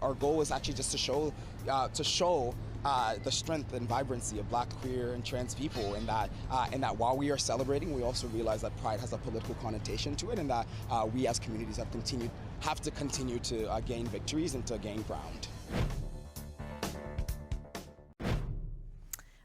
Our goal was actually just to show the strength and vibrancy of Black, queer, and trans people, and that while we are celebrating, we also realize that pride has a political connotation to it, and that we as communities have to continue to gain victories and to gain ground.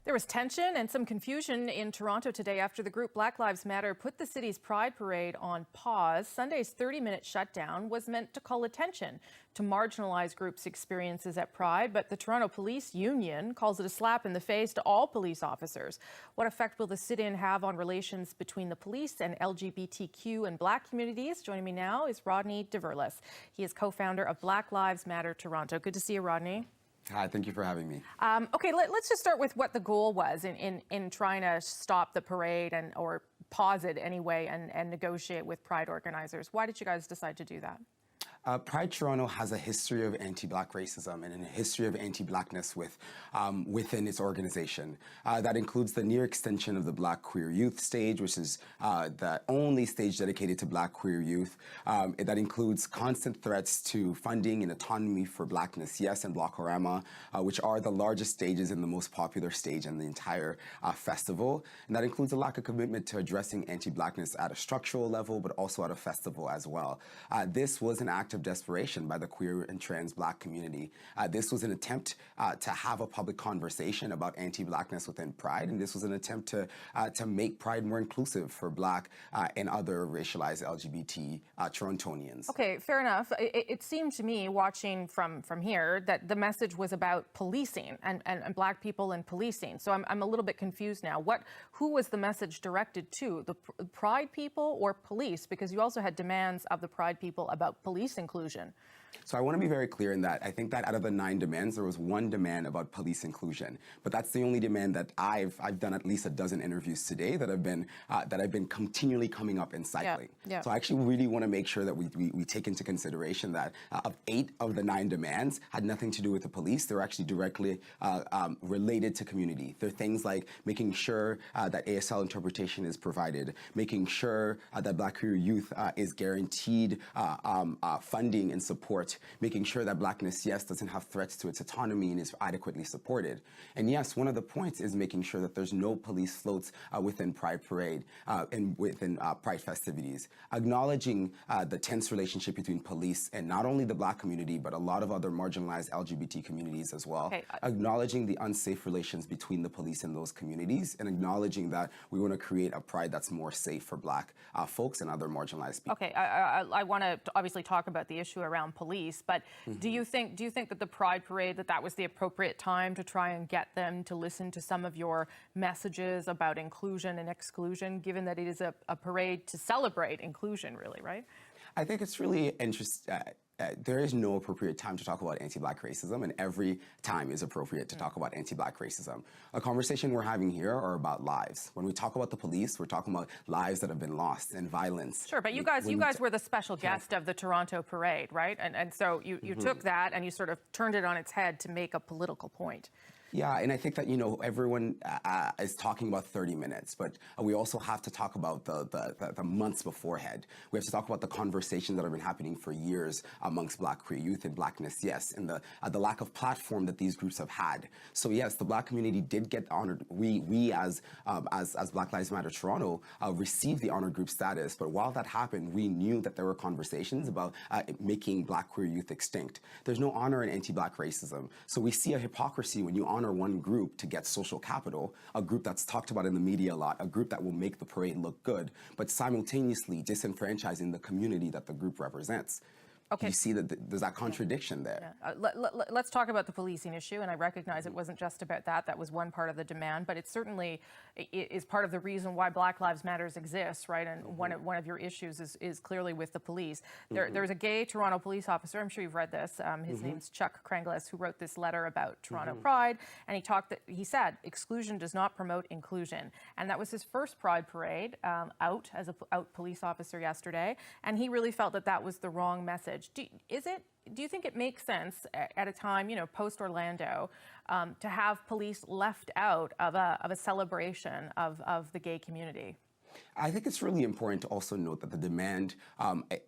There was tension and some confusion in Toronto today after the group Black Lives Matter put the city's Pride Parade on pause. Sunday's 30-minute shutdown was meant to call attention to marginalized groups' experiences at Pride, but the Toronto Police Union calls it a slap in the face to all police officers. What effect will the sit-in have on relations between the police and LGBTQ and Black communities? Joining me now is Rodney DeVerlis. He is co-founder of Black Lives Matter Toronto. Good to see you, Rodney. Hi, thank you for having me. Okay, let's just start with what the goal was in trying to stop the parade or pause it anyway and negotiate with Pride organizers. Why did you guys decide to do that? Pride Toronto has a history of anti-Black racism and a history of anti-Blackness within its organization. That includes the near extension of the Black Queer Youth stage, which is the only stage dedicated to Black queer youth. That includes constant threats to funding and autonomy for Blackness Yes and Blockorama, which are the largest stages and the most popular stage in the entire festival. And that includes a lack of commitment to addressing anti-Blackness at a structural level, but also at a festival as well. This was an act of desperation by the queer and trans Black community. This was an attempt to have a public conversation about anti-Blackness within Pride, and this was an attempt to make Pride more inclusive for Black and other racialized LGBT Torontonians. Okay, fair enough. It seemed to me, watching from here, that the message was about policing and Black people and policing. So I'm a little bit confused now. Who was the message directed to? The Pride people or police? Because you also had demands of the Pride people about police inclusion. So I want to be very clear in that I think that out of the 9 demands, there was one demand about police inclusion. But that's the only demand that I've done at least a dozen interviews today that have been continually coming up and cycling. Yeah. So I actually really want to make sure that we take into consideration that of 8 of the 9 demands had nothing to do with the police. They're actually directly related to community. They're things like making sure that ASL interpretation is provided, making sure that Black queer youth is guaranteed funding and support, making sure that Blackness Yes doesn't have threats to its autonomy and is adequately supported. And yes, one of the points is making sure that there's no police floats within Pride Parade and within Pride festivities. Acknowledging the tense relationship between police and not only the Black community, but a lot of other marginalized LGBT communities as well. Okay. Acknowledging the unsafe relations between the police and those communities, and acknowledging that we want to create a Pride that's more safe for Black folks and other marginalized people. Okay, I want to obviously talk about the issue around police, but do you think that the Pride Parade, that was the appropriate time to try and get them to listen to some of your messages about inclusion and exclusion, given that it is a parade to celebrate inclusion, really, right? I think it's really interesting. There is no appropriate time to talk about anti-Black racism, and every time is appropriate to talk about anti-Black racism. A conversation we're having here are about lives. When we talk about the police, we're talking about lives that have been lost and violence. Sure, but you guys were the special guest of the Toronto Parade, right? And so you took that and you sort of turned it on its head to make a political point. Yeah, and I think that, everyone is talking about 30 minutes, but we also have to talk about the months beforehand. We have to talk about the conversations that have been happening for years amongst Black queer youth and Blackness Yes, and the lack of platform that these groups have had. So yes, the Black community did get honored. We as Black Lives Matter Toronto received the honored group status, but while that happened, we knew that there were conversations about making Black queer youth extinct. There's no honor in anti-Black racism. So we see a hypocrisy when you honor one group to get social capital, a group that's talked about in the media a lot, a group that will make the parade look good, but simultaneously disenfranchising the community that the group represents. Okay. You see that there's that contradiction there. Yeah. Let's talk about the policing issue, and I recognize it wasn't just about that. That was one part of the demand, but it certainly is part of the reason why Black Lives Matters exists, right? And one of your issues is clearly with the police. There's a gay Toronto police officer, I'm sure you've read this, his name's Chuck Kranglis, who wrote this letter about Toronto Pride, and he said, exclusion does not promote inclusion. And that was his first Pride Parade out as a police officer yesterday, and he really felt that was the wrong message. Do you think it makes sense at a time, post Orlando, to have police left out of a celebration of the gay community? I think it's really important to also note that the demand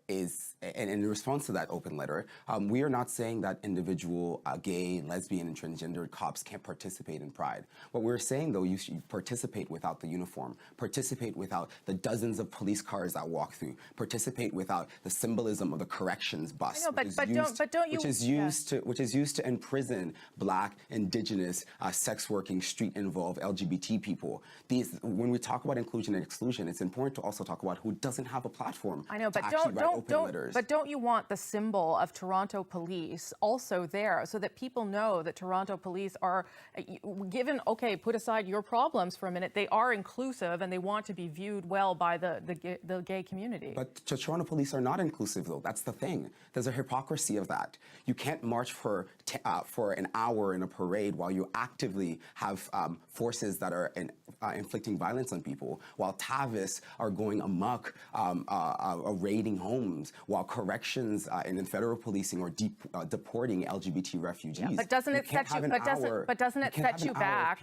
is, and in response to that open letter, we are not saying that individual gay, lesbian, and transgendered cops can't participate in Pride. What we're saying, though, you should participate without the uniform, participate without the dozens of police cars that walk through, participate without the symbolism of the corrections bus, I know, which is used to imprison Black, Indigenous, sex-working, street-involved LGBT people. When we talk about inclusion and exclusion, it's important to also talk about who doesn't have a platform. I know, but don't you want the symbol of Toronto Police also there so that people know that Toronto Police are given, okay, put aside your problems for a minute, they are inclusive and they want to be viewed well by the gay community. But Toronto Police are not inclusive, though. That's the thing. There's a hypocrisy of that. You can't march for an hour in a parade while you actively have forces that are inflicting violence on people, while TAVIS are going amok, raiding homes, while corrections and then federal policing are deporting LGBT refugees. Yeah, but doesn't it set you back?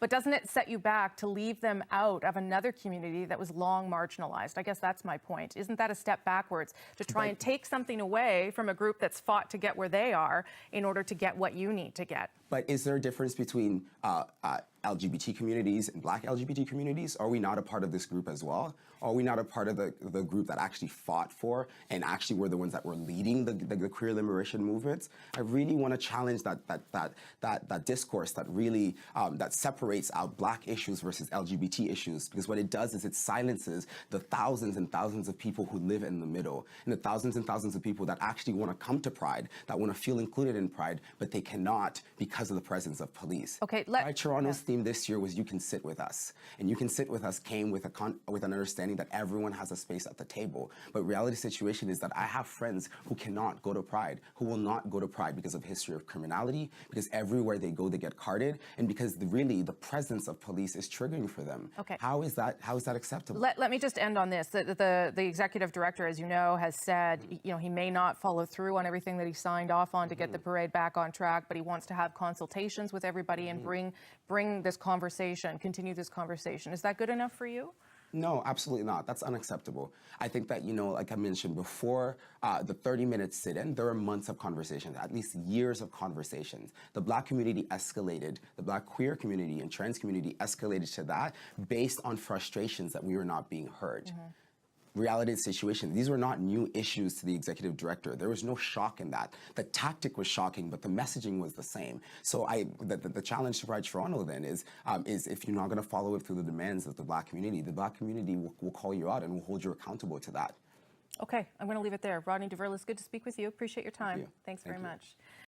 But doesn't it set you back to leave them out of another community that was long marginalized? I guess that's my point. Isn't that a step backwards to try and take something away from a group that's fought to get where they are in order to get what you need to get? But is there a difference between LGBT communities and Black LGBT communities? Are we not a part of this group as well? Are we not a part of the group that actually fought for and actually were the ones that were leading the queer liberation movements? I really want to challenge that discourse that really that separates out Black issues versus LGBT issues, because what it does is it silences the thousands and thousands of people who live in the middle, and the thousands and thousands of people that actually want to come to Pride, that want to feel included in Pride, but they cannot because of the presence of police. Okay, Pride Toronto's theme this year was "You Can Sit With Us," and "You Can Sit With Us" came with an understanding that everyone has a space at the table. But reality situation is that I have friends who cannot go to Pride, who will not go to Pride because of history of criminality, because everywhere they go they get carded, and because really the presence of police is triggering for them. Okay. How is that acceptable? Let me just end on this. The executive director, as you know, has said he may not follow through on everything that he signed off on to get the parade back on track, but he wants to have consultations with everybody and bring this conversation, continue this conversation. Is that good enough for you? No, absolutely not. That's unacceptable. I think that, like I mentioned before, the 30-minute sit-in, there were months of conversations, at least years of conversations. The Black community escalated, the Black queer community and trans community escalated to that based on frustrations that we were not being heard. Reality situation. These were not new issues to the executive director. There was no shock in that. The tactic was shocking, but the messaging was the same. So the challenge to Pride Toronto then is if you're not going to follow it through the demands of the Black community will call you out and will hold you accountable to that. Okay, I'm going to leave it there. Rodney DeVerlis, good to speak with you. Appreciate your time. Thanks very much.